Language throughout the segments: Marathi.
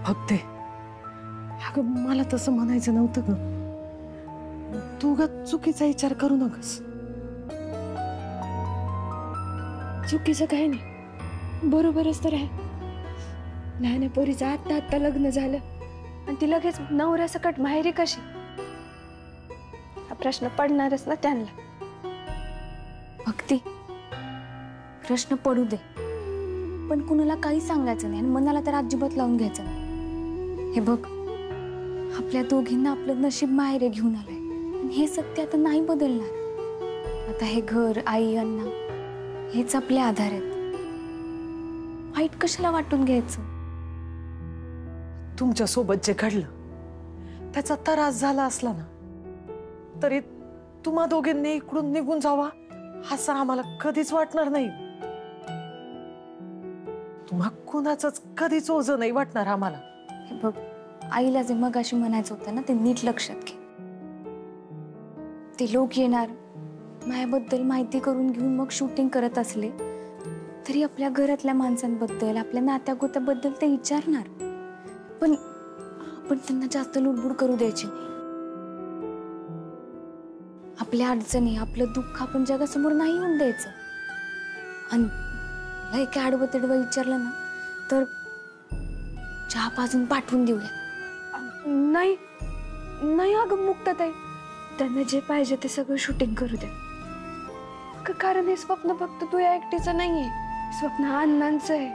भक्ते, अगं मला तसं म्हणायचं नव्हतं ग. तू ग चुकीचा विचार करू नकस. चुकीचं काही नाही, बरोबरच तर आहे. लहान पोरीचं आत्ता आत्ता लग्न झालं आणि ती लगेच नवऱ्यासकट माहेरी कशी? हा प्रश्न पडणारच ना त्यांना. भक्ती, प्रश्न पडू दे, पण कुणाला काही सांगायचं नाही आणि मनाला तर अजिबात लावून घ्यायचं नाही. हे बघ, आपल्या दोघींना आपलं नशीब माहेरे घेऊन आलंय आणि हे सत्य आता नाही बदलणार. आता हे घर, आई, अण्णा हेच आपले आधार आहेत. वाईट कशाला वाटून घ्यायचं? तुमच्या सोबत जे घडलं त्याचा त्रास झाला असला ना तरी तुम्हा दोघींनी इकडून निघून जावा असं आम्हाला कधीच वाटणार नाही. तुम्हा कुणाचंच कधीच ओझं नाही वाटणार आम्हाला. हे बघ, आईला जे मगाशी म्हणायचं होतं ना ते नीट लक्षात घे. ते लोक येणार, माझ्याबद्दल माहिती करून घेऊन मग शूटिंग करत असले तरी आपल्या घरातल्या माणसांबद्दल, आपल्या नात्यागोत्याबद्दल ते विचारणार. पण आपण त्यांना जास्त लुडबुड करू द्यायची नाही. आपल्या अडचणी, आपलं दुःख आपण जगासमोर नाही येऊन द्यायचं. आणि लय काय आडवं तिडवं विचारलं ना तर चहा पाजून पाठवून देऊया. नाही नाही अगं मुक्ताताई, त्यांना जे पाहिजे ते सगळं शूटिंग करू दे. कारण हे स्वप्न फक्त तू या एकटीचं नाहीये, स्वप्न अण्णांचं आहे,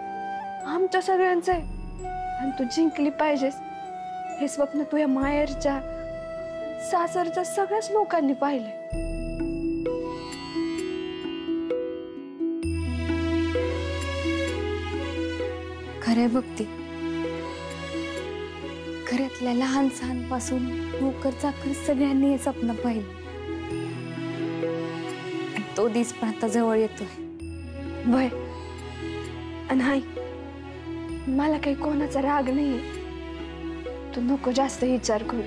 आमच्या सगळ्यांचं आहे. आणि तू जिंकली पाहिजेस हे स्वप्न तुझ्या माहेरच्या, सासरच्या सगळ्याच लोकांनी पाहिलंय. खरंय भक्ती, घरातल्या लहान सहानपासून नोकर चाकर सगळ्यांनी हे स्वप्न पाहिलं. तो दिस पण आता जवळ येतोय. वय नाही, मला काही कोणाचा राग नाहीये. तू नको जास्त विचार करू.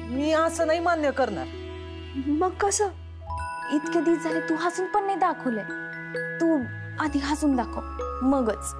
मी असं नाही मान्य करणार. मग कसं? इतके दिवस झाले तू हसून पण नाही दाखवलंय. तू आधी हसून दाखव मगच.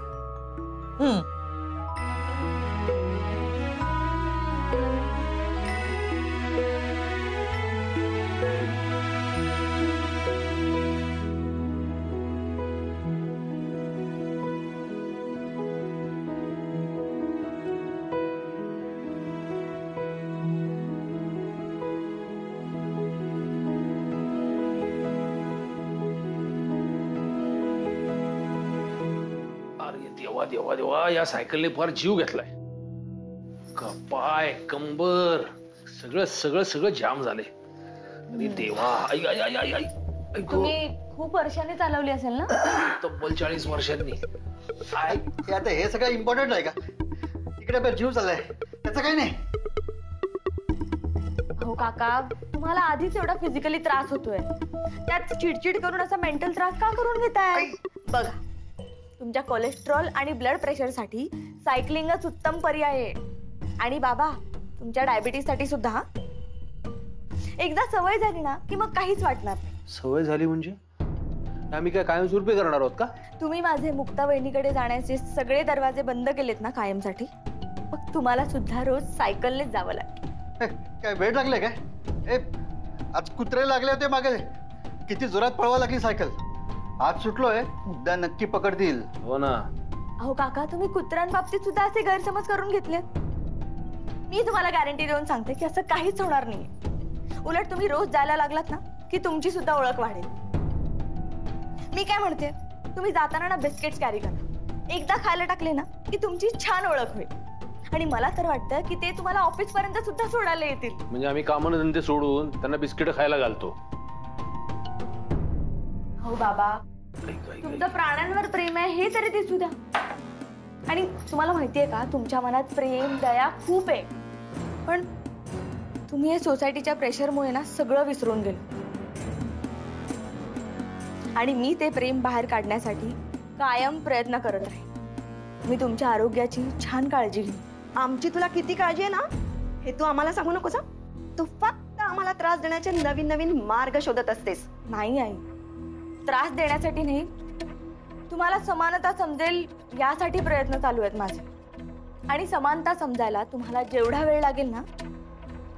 देवा देवा देवा, या सायकलने फार जीव घेतलाय. पाय, कंबर सगळं सगळं सगळं जाम झाले. अरे देवा, आई आई आई आई आई. तुम्ही खूप वर्षांनी चालवली असेल ना? तब्बल 40 वर्षांनी. आता हे सगळं इम्पॉर्टंट आहे का? इकडे जीव चाललाय त्याचं काही नाही. हो काका, तुम्हाला आधीच एवढा फिजिकली त्रास होतोय, त्यात चिडचिड करून असा मेंटल त्रास का करून घेताय? बघा, तुमच्या कोलेस्ट्रॉल आणि ब्लड प्रेशरसाठी सायकलिंगच उत्तम पर्याय आहे. आणि बाबा, तुमच्या डायबिटीज साठी सुद्धा. एकदा सवय झाली ना की मग काहीच वाटणार नाही. सवय झाली म्हणजे आम्ही काय कायमस्वरूपी करणार आहोत का? तुम्ही माझे मुक्ता वहिनीकडे जाण्याचे सगळे दरवाजे बंद केलेत ना कायमसाठी, मग तुम्हाला सुद्धा रोज सायकलनेच जावं लागेल. काय वेळ लागले काय? आज कुत्रे लागले होते मागे, किती जोरात पळवा लागली सायकल. आज सुटलोय, उद्या नक्की पकडतील. हो ना. अहो काका, तुम्ही कुत्र्यांबाबतीत सुद्धा असे गैरसमज करून घेतलेत. मी तुम्हाला गॅरंटी देऊन सांगते की असं काहीच होणार नाही. उलट तुम्ही रोज जायला लागलात ना की तुमची सुद्धा ओळख वाढेल. मी काय म्हणते, तुम्ही जाताना ना बिस्किट्स कॅरी करा. एकदा खायला टाकले ना की तुमची छान ओळख होईल. आणि मला तर वाटतं की ते तुम्हाला ऑफिस पर्यंत सुद्धा सोडायला येतील. म्हणजे आम्ही कामधंदे सोडून त्यांना बिस्किट खायला घालतो. हो बाबा, तुमचं प्राण्यांवर प्रेम आहे हे तरी दिसू द्या. आणि तुम्हाला माहितीये का, तुमच्या मनात प्रेम, दया खूप आहे. पण तुम्ही या सोसायटीच्या प्रेशरमुळे ना सगळं विसरून गेलो. आणि मी ते प्रेम बाहेर काढण्यासाठी कायम प्रयत्न करत राहीन. मी तुमच्या आरोग्याची छान काळजी घेईन. आमची तुला किती काळजी आहे ना हे तू आम्हाला सांगू नकोस. तू फक्त आम्हाला त्रास देण्याचे नवीन नवीन मार्ग शोधत असतेस. नाही आई, त्रास देण्यासाठी नाही, तुम्हाला समानता समजेल यासाठी प्रयत्न चालू आहेत माझे. आणि समानता समजायला तुम्हाला जेवढा वेळ लागेल ना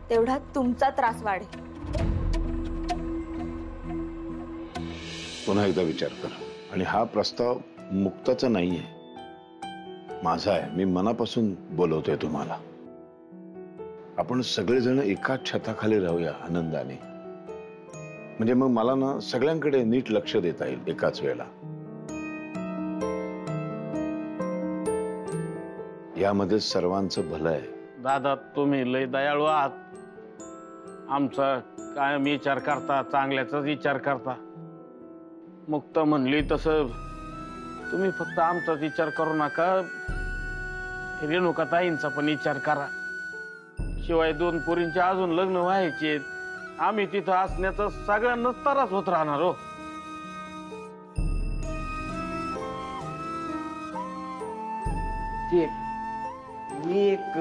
तेवढा तुमचा त्रास वाढेल. पुन्हा एकदा विचार कर. आणि हा प्रस्ताव मुक्ताचा नाहीये, माझा आहे. मी मनापासून बोलवतोय तुम्हाला. आपण सगळेजण एकाच छताखाली राहूया आनंदाने. म्हणजे मग मला ना सगळ्यांकडे नीट लक्ष देता येईल एकाच वेळेला. यामध्ये सर्वांचं भलं आहे. दादा तुम्ही लय दयाळू आहात. आमचा कायम विचार करता, चांगल्याचाच विचार करता. मुक्त म्हणली तसं तुम्ही फक्त आमचाच विचार करू नका, रेणुकाताईंचा पण विचार करा. शिवाय 2 पोरींचे अजून लग्न व्हायचे. आम्ही तिथं असण्याचा सगळ्यांनाच त्रास होत राहणार हो. ठीक, मी एक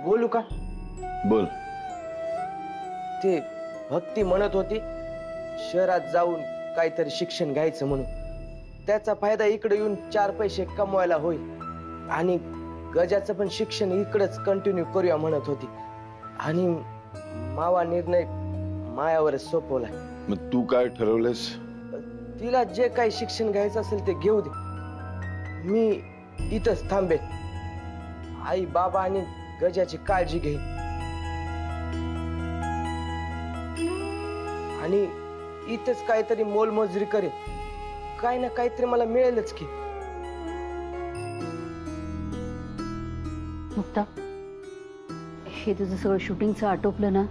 बोलू का? बोल. ते भक्ती म्हणत होती शहरात जाऊन काहीतरी शिक्षण घ्यायचं म्हणून. त्याचा फायदा इकडे येऊन 4 पैसे कमवायला होईल. आणि गजाचं पण शिक्षण इकडेच कंटिन्यू करूया म्हणत होती. आणि मावा निर्णय मायावरच सोपवलाय. मग तू काय ठरवलंस? तिला जे काही शिक्षण घ्यायचं असेल ते घेऊ दे. मी इथंच थांबेन. आई बाबा आणि गजाची काळजी घेईन. आणि इथंच काहीतरी मोलमजुरी करेन. काही ना काहीतरी मला मिळेलच की. मुक्ता, हे तुझं सगळं शूटिंगचं आटोपलं ना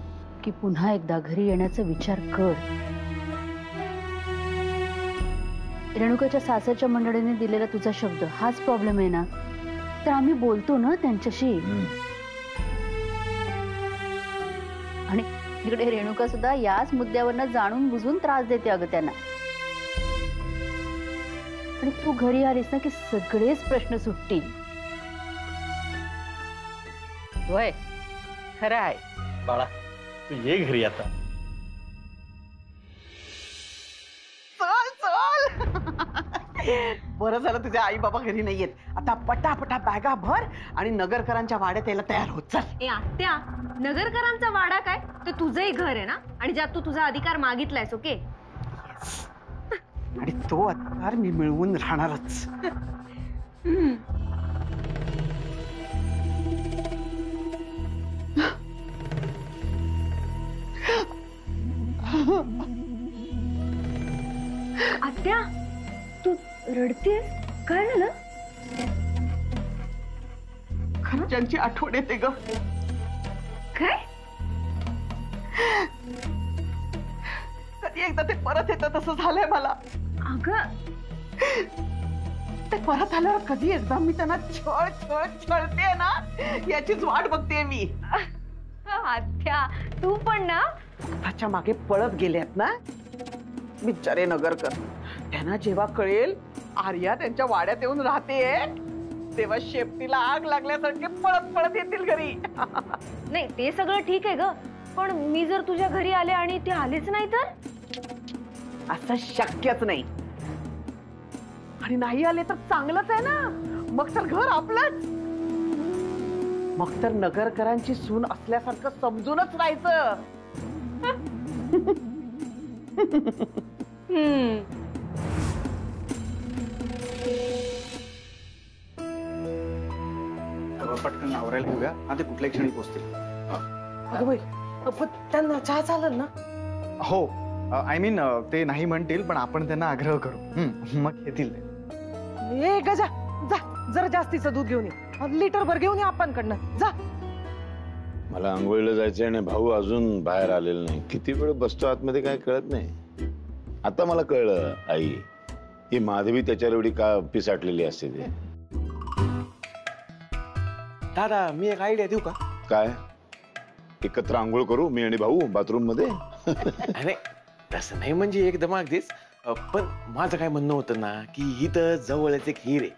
की पुन्हा एकदा घरी येण्याचा विचार कर. रेणुकाच्या सासरच्या मंडळीने दिलेला तुझा शब्द हाच प्रॉब्लेम आहे ना, तर आम्ही बोलतो ना त्यांच्याशी. आणि इकडे रेणुका सुद्धा याच मुद्द्यावरनं जाणून बुजून त्रास देते अगं त्यांना. आणि तू घरी आलीस ना की सगळेच प्रश्न सुटतील. होय, खरं आहे. बाळा तू ये घरी आता. चल चल. बरं झालं तुझे आई बाबा घरी नाहीयेत. आता पटापटा बॅगा भर आणि नगरकरांच्या वाड्यात यायला तयार होत. चल. आत्या, नगरकरांचा वाडा काय? ते तुझंही घर आहे ना, आणि ज्यात तू तुझा अधिकार मागितलायस. ओके. आणि तो अधिकार मी मिळवून राहणारच. आत्या, तू रडतेस? काय झालं? खरंची आठवण येते ग. काय? कधी एकदा ते परत येतं तसं झालंय मला. अगं, ते परत आल्यावर कधी एकदा मी त्यांना छळ छळ छळते ना, याचीच वाट बघते मी. आत्या तू पण ना त्याच्या मागे पळत गेलेत ना बिचारे नगरकर. त्यांना जेव्हा कळेल आर्या त्यांच्या वाड्यात येऊन राहते तेव्हा शेपटीला आग लागल्यासारखे पळत पळत येतील घरी. नाही, ते सगळं ठीक आहे ग, पण मी जर तुझ्या घरी आले आणि ते आलेच नाही तर? असं शक्यच नाही. आणि नाही आले तर चांगलंच आहे ना, मग तर घर आपलंच. मग तर नगरकरांची सून असल्यासारखं समजूनच राहायचं. पटकन आवरायला घेऊया ना, ते कुठल्याही क्षणी पोहोचतील. अगं बाई, पण त्यांना चहा चालेल ना? हो, आय मीन ते नाही म्हणतील, पण आपण त्यांना आग्रह करू, मग येतील ते. ए गजा, जा जरा जास्तीचं दूध घेऊन ये. लिटरभर घेऊन ये आपणकडनं. जा. मला आंघोळीला जायचंय आणि भाऊ अजून बाहेर आलेला नाही. किती वेळ बसतो आतमध्ये काय कळत नाही. आता मला कळलं आई, ही माधवी त्याच्यावर एवढी का पिसाटलेली असते ते. दादा, मी एक आयडिया देऊ का? काय? एकत्र आंघोळ करू मी आणि भाऊ बाथरूम मध्ये? अरे तसं नाही, म्हणजे एकदम अगदीच. पण माझं काय म्हणणं होतं ना की इथं जवळच एक हिर आहे.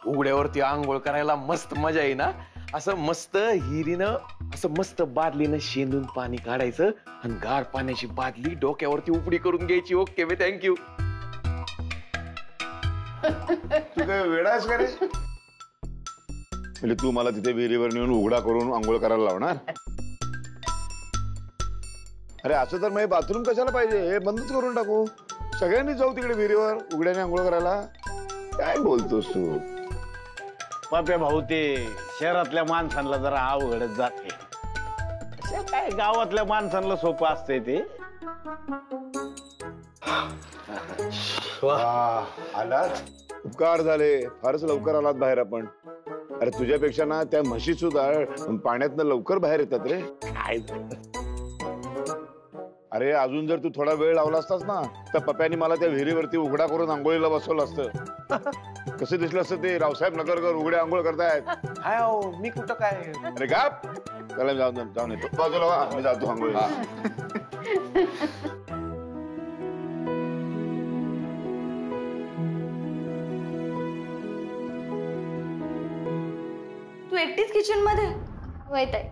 उघड्यावरती आंघोळ करायला मस्त मजा येईल ना. असं मस्त हिरीनं असं मस्त बादलीनं शेंदून पाणी काढायचं आणि गार पाण्याची बादली डोक्यावरती उपडी करून घ्यायची. ओके, मी थँक्यू. तू काय वेडायस का रे? म्हणजे तू मला तिथे विहिरीवर नेऊन उघडा करून आंघोळ करायला लावणार? अरे असं तर मग बाथरूम कशाला पाहिजे? हे बंदच करून टाकू. सगळ्यांनी जाऊ तिकडे विहिरीवर उघड्याने आंघोळ करायला. काय बोलतोस तू? पप्या भाऊ, ते शहरातल्या माणसांना जरा अवघडच जाते. काय गावातल्या माणसांना सोपं असतंय ते. आलात? उपकार झाले. फारच लवकर आलात बाहेर आपण. अरे तुझ्यापेक्षा ना त्या म्हशी सुद्धा पाण्यातनं लवकर बाहेर येतात रे. काय अरे अजून जर तू थोडा वेळ लावला असतास ना तर पप्यानी मला त्या विहिरीवरती उघडा करून आंघोळीला बसवलं असतं. कसं दिसलं असतं ते रावसाहेब नगरकर उघडे आंघोळ करतायत. हाय हो, मी कुठं काय. अरे गाप. चला जाऊन येतो. बाजूला वा, मी जातो आंघोळीला. तू एकटीच किचन मध्ये? होय ताई.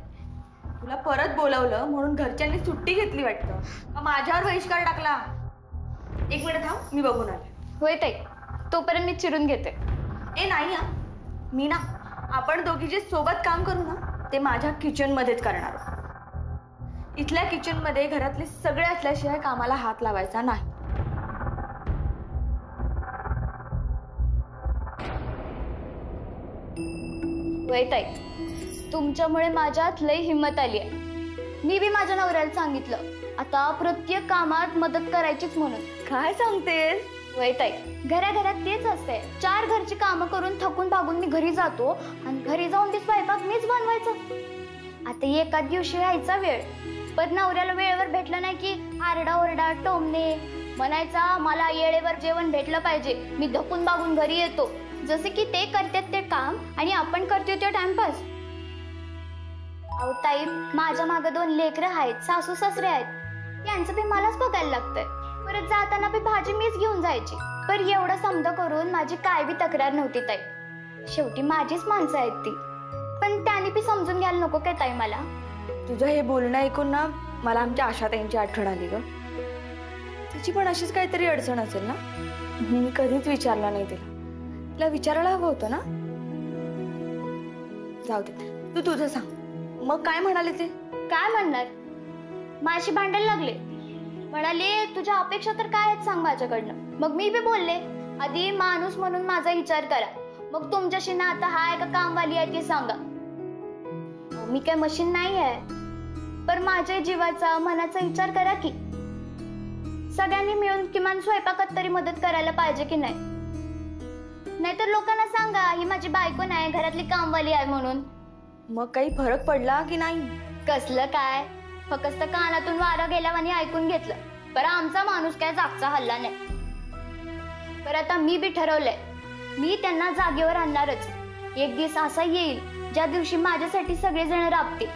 तुला परत बोलावलं म्हणून घरच्यांनी सुट्टी घेतली वाटतं का माझ्यावर बहिष्कार टाकला? एक मिनिट थांब, मी बघून आले. होय ताई, तोपर्यंत मी चिरून घेते. ए नाही हा, मी ना आपण दोघी जे सोबत काम करू ना ते माझ्या किचन मध्येच करणार. इथल्या किचन मध्ये घरातले सगळे असल्याशिवाय कामाला हात लावायचा नाही. होय ताई, तुमच्यामुळे माझ्यात लई हिंमत आली आहे. मी बी माझ्या नवऱ्याला सांगितलं आता प्रत्येक कामात मदत करायचीच म्हणून. काय सांगतेस? होय ताई, घराघरात तेच असते. 4 घरची कामं करून थकून भागून मी घरी जातो आणि घरी जाऊन ती स्वयंपाक मीच बनवायचं. आता एकाच दिवशी यायचा वेळ, पण नवऱ्याला वेळेवर भेटलं नाही की आरडाओरडा टोमणे, म्हणायचा मला वेळेवर जेवण भेटलं पाहिजे. मी धकून भागून घरी येतो जसे की ते करतात ते काम आणि आपण करतोय ते टाइमपास. अहो ताई, माझ्या मागे 2 लेकरं आहेत, सासू सासरे आहेत. यांचं बी मलाच बघायला लागतंय. परत जाताना बी भाजी मीच घेऊन जायची. पर एवढं समजा करून माझी काय बी तक्रार नव्हती ताई. शेवटी माझीच माणसं आहेत ती. पण त्यांनी बी समजून घ्यायला नको काय ताई मला? तुझं हे बोलणं ऐकून ना मला आमच्या आशाताईंची आठवण आली ग. तिची पण अशीच काहीतरी अडचण असेल ना. मी कधीच विचारलं नाही तिला. तिला विचारायला हवं होतं ना. जाऊ दे, तू तुझं सांग. मग काय म्हणाले ते? काय म्हणणार? माझी भांडायला लागले. म्हणाले तुझ्या अपेक्षा तर काय आहेत सांग माझ्याकडनं. मग मी बी बोलले आधी माणूस म्हणून माझा विचार करा, मग तुमच्याशी ना आता हाय का कामवाली आहे ते सांगा. मी काय मशीन नाही आहे, पण माझ्या जीवाचा मनाचा विचार करा की. सगळ्यांनी मिळून किमान स्वयंपाकात तरी मदत करायला पाहिजे की नाही? नाहीतर लोकांना सांगा ही माझी बायको नाही, घरातली कामवाली आहे म्हणून. मग काही फरक पडला की नाही? कसलं काय, फक्त कानातून वारं गेल्यावानी ऐकून घेतलं. पर आमचा माणूस काय जागचा हल्ला नाही. पर आता मी बी ठरवलंय, मी त्यांना जागेवर आणणारच. एक दिवस असा येईल ज्या दिवशी माझ्यासाठी सगळेजण राबतील.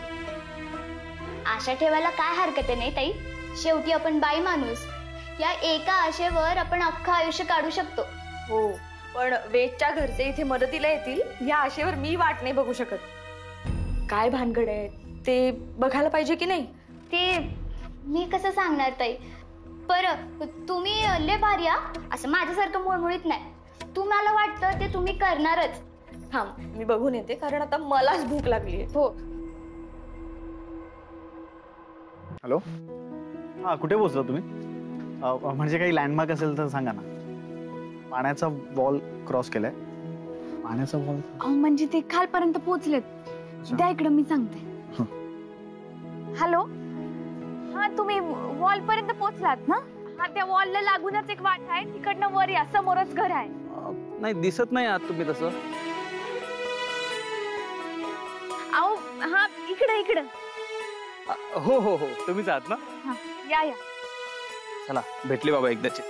आशा ठेवायला काय हरकत नाही ताई. शेवटी आपण बाई माणूस, या एका आशेवर आपण अख्खं आयुष्य काढू शकतो. हो, पण वेदच्या घरचे इथे मदतीला येतील या आशेवर मी वाट नाही बघू शकत. काय भानगड आहे ते बघायला पाहिजे की नाही? ते मी कसं सांगणार ताई. पर तुम्ही लय भारी असं माझ्यासारखं मुळमुळीत नाही. तुम्हाला वाटतं ते तुम्ही करणारच. थांब, मी बघून येते, कारण आता मलाच भूक लागली आहे. हो. हॅलो, हां कुठे पोहोचला तुम्ही? म्हणजे काही लँडमार्क असेल तर सांगा ना. पाण्याचा वॉल क्रॉस केलाय. पाण्याचा वॉल म्हणजे ते खालपर्यंत पोहोचलेत. द्या इकडं, मी सांगते. हॅलो, हा तुम्ही वॉल पर्यंत पोहोचलात ना? हा, त्या वॉलला लागूनच एक वाट आहे, तिकडनं वर या, समोरच घर आहे. नाही दिसत नाही आत तुम्ही तसं. अहो हा, इकडं इकडं. हो हो हो, तुम्हीच आहात ना? हा, या या. चला, भेटली बाबा एकदाची.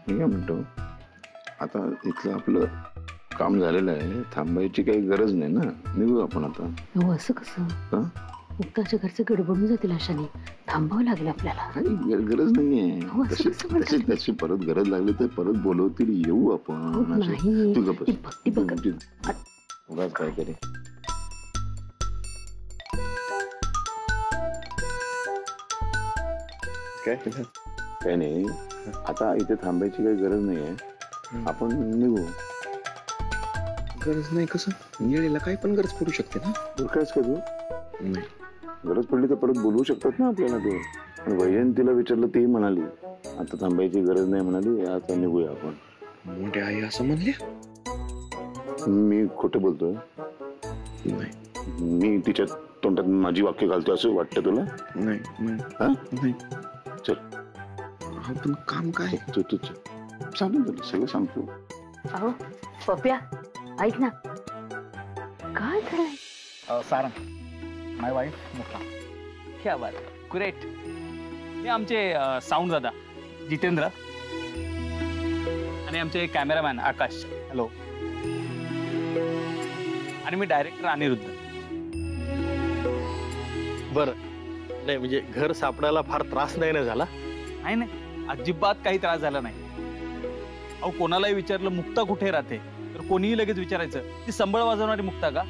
मी काय म्हणतो, आता इथलं आपलं काम झालेलं आहे, थांबायची काही गरज नाही ना. निघू आपण आता. असं कसं? मुक्ताच्या घरचे गडबडून जातील अशाने. थांबावं लागेल आपल्याला. गरज नाहीये. हो, असं कसं म्हणता? त्याची परत गरज लागली तर परत बोलवतील, येऊ आपण. नाही. तू गप्प बस. ती भक्ती बघ. उगाच काय करे. काय नाही, आता इथे थांबायची काही गरज नाहीये. आपण निघू. गरज नाही कसं? येळेला काही पण गरज पडू शकते ना. काय करू? नाही, गरज पडली तर परत बोलवू शकतात ना आपल्याला ते. वैजयंतीला विचारलं, ती म्हणाली आता थांबायची गरज नाही, म्हणाली आता निघूया आपण. मोठे आई असं म्हणले? मी खोटं बोलतोय? नाही, मी तिच्या तोंडात माझी वाक्य घालतोय असं वाटतं तुला? नाही नाही. चल, आपण काम काय? तू सांगून सगळं सांगतो. अहो पप्या, ऐक ना. काय झालंय? सारंग, माय वाईफ मुक्ता. क्या बात, ग्रेट. हे आमचे साऊंड दादा जितेंद्र आणि आमचे कॅमेरामॅन आकाश. हॅलो. आणि मी डायरेक्टर अनिरुद्ध. बरं, नाही म्हणजे घर सापडायला फार त्रास नाही ना झाला? नाही, अजिबात काही त्रास झाला नाही. अहो, कोणालाही विचारलं मुक्ता कुठे राहते तर कोणीही लगेच विचारायचं, ती संबळ वाजवणारी मुक्ता का?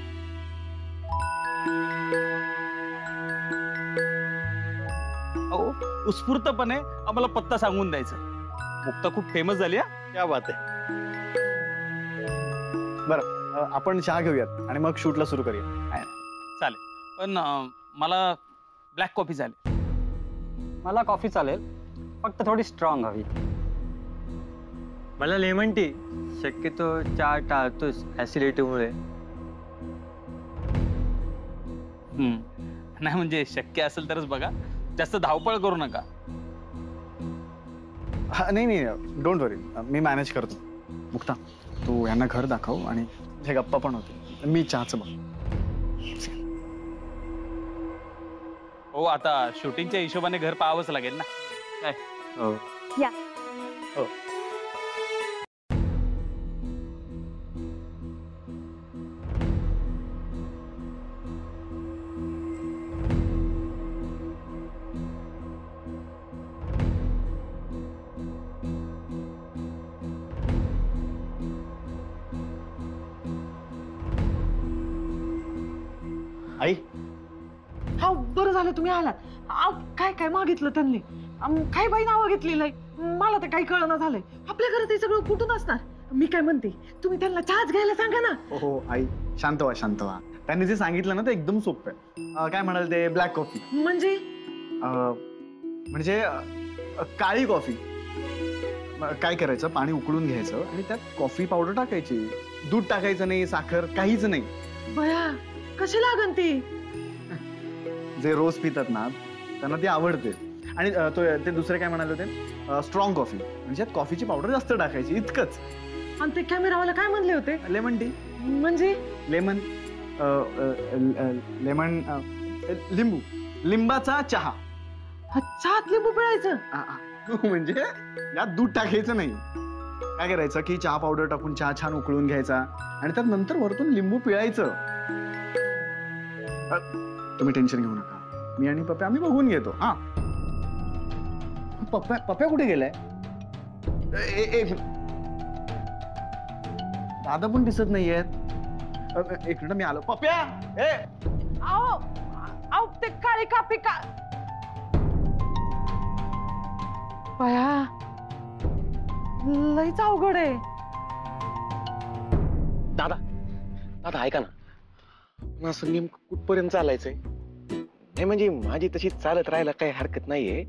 अहो, उत्स्फूर्तपणे आम्हाला पत्ता सांगून द्यायचं. मुक्ता खूप फेमस झाली. क्या बात आहे. बरं, आपण चहा घेऊयात आणि मग शूटला सुरू करूया. चालेल, पण मला ब्लॅक कॉफी चालेल. मला कॉफी चालेल, फक्त थोडी स्ट्रॉंग हवी. मला लेमन टी. शक्यतो चहा टाळतोच ऍसिडिटीमुळे. नाही म्हणजे शक्य असेल तरच बघा, जास्त धावपळ करू नका. नाही, डोंट वरी, मी मॅनेज करतो. मुक्ता, तू यांना घर दाखव आणि हे गप्पा पण होते. मी चहाचं बघ. हो, आता शूटिंगच्या हिशोबाने घर पाहावंच लागेल ना. काय? हो. या. हो. आई, हा बरं झालं तुम्ही आलात. काय काय मागितलं त्यांनी? काय बाई नावं घेतलेलं आहे? मला तर काही कळना झालंय. आपल्या घरात हे सगळं कुठून असणार? मी काय म्हणते, तुम्ही त्यांना चहाच घ्यायला सांगा ना. हो आई, शांत व्हा. त्यांनी जे सांगितलं ना ते एकदम सोपं आहे. काय म्हणाल ते? Black coffee. म्हणजे काळी कॉफी. काय करायचं, पाणी उकळून घ्यायचं आणि त्यात कॉफी पावडर टाकायची. दूध टाकायचं नाही, साखर काहीच नाही. बया, कशी लागन ती? जे रोज पितात ना त्यांना ती आवडते. आणि ते दुसरे काय म्हणाले होते? स्ट्रॉंग कॉफी, म्हणजे कॉफीची पावडर जास्त टाकायची, इतकंच. आणि ते कॅमेरावाला काय म्हणले होते? Lemon tea. म्हणजे लेमन लिंबाचा चहा. चहात लिंबू पिळायचं? म्हणजे यात दूध टाकायचं नाही. काय करायचं की चहा पावडर टाकून चहा छान उकळून घ्यायचा आणि त्यात नंतर वरतून लिंबू पिळायचं. तुम्ही टेन्शन घेऊ नका, मी आणि पप्या आम्ही बघून घेतो. हा, पप्या कुठे गेलाय? दादा पण दिसत नाहीयेत. एक मिनिट, मी आलो. पप्या, आओ ते काळी कापी का? बया, लईच अवघड आहे. दादा ऐका ना, असं नेमकं कुठपर्यंत चालायचंय? नाही म्हणजे माझी तशी चालत राहायला काही हरकत नाहीये,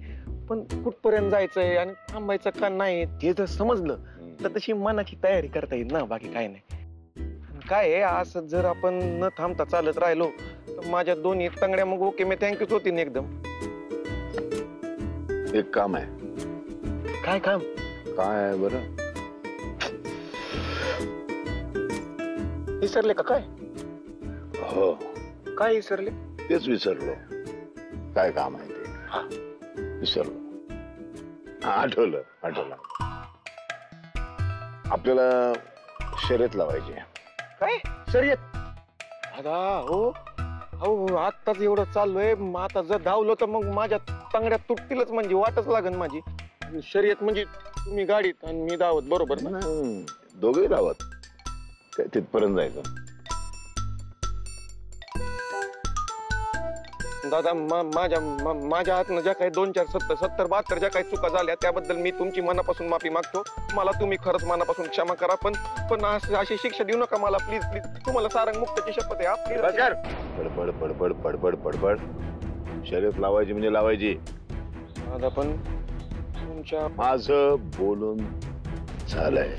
पण कुठपर्यंत जायचंय आणि थांबायचं का नाही ते जर समजलं तर तशी मनाची तयारी करता येईल ना, बाकी काय नाही. काय आहे, असं जर आपण न थांबता चालत राहिलो तर माझ्या दोन्ही तंगड्या मग ओके मी थँक्यूच होती एकदम. एक काम आहे. काय काम? काय आहे बरं? विसरले का काय? हो. काय विसरले? तेच विसरलो. काय काम आहे ते विसरलो. आठवलं. आपल्याला शर्यत लावायची. काय शर्यत? दादा हो, हो आत्ताच एवढं चाललोय मग आता जर धावलो तर मग माझ्या तांगड्यात तुटतीलच म्हणजे वाटच लागन माझी शर्यत म्हणजे तुम्ही गाडीत आणि मी धावत बरोबर ना दोघेही धावत काय तिथपर्यंत जायचं दादा माझ्या हातनं ज्या काही 2 4 70 72 ज्या काही चुका झाल्या त्याबद्दल मी तुमची मनापासून माफी मागतो मला तुम्ही खरंच मनापासून क्षमा करा पण अशी शिक्षा देऊ नका मला प्लीज प्लीज तुम्हाला सारंग मुक्ताची शपथ आहे आपली पडपड पडपड पडपड पडपड शर्यत लावायची म्हणजे लावायची दादा पण तुमच्या माझं बोलून झालंय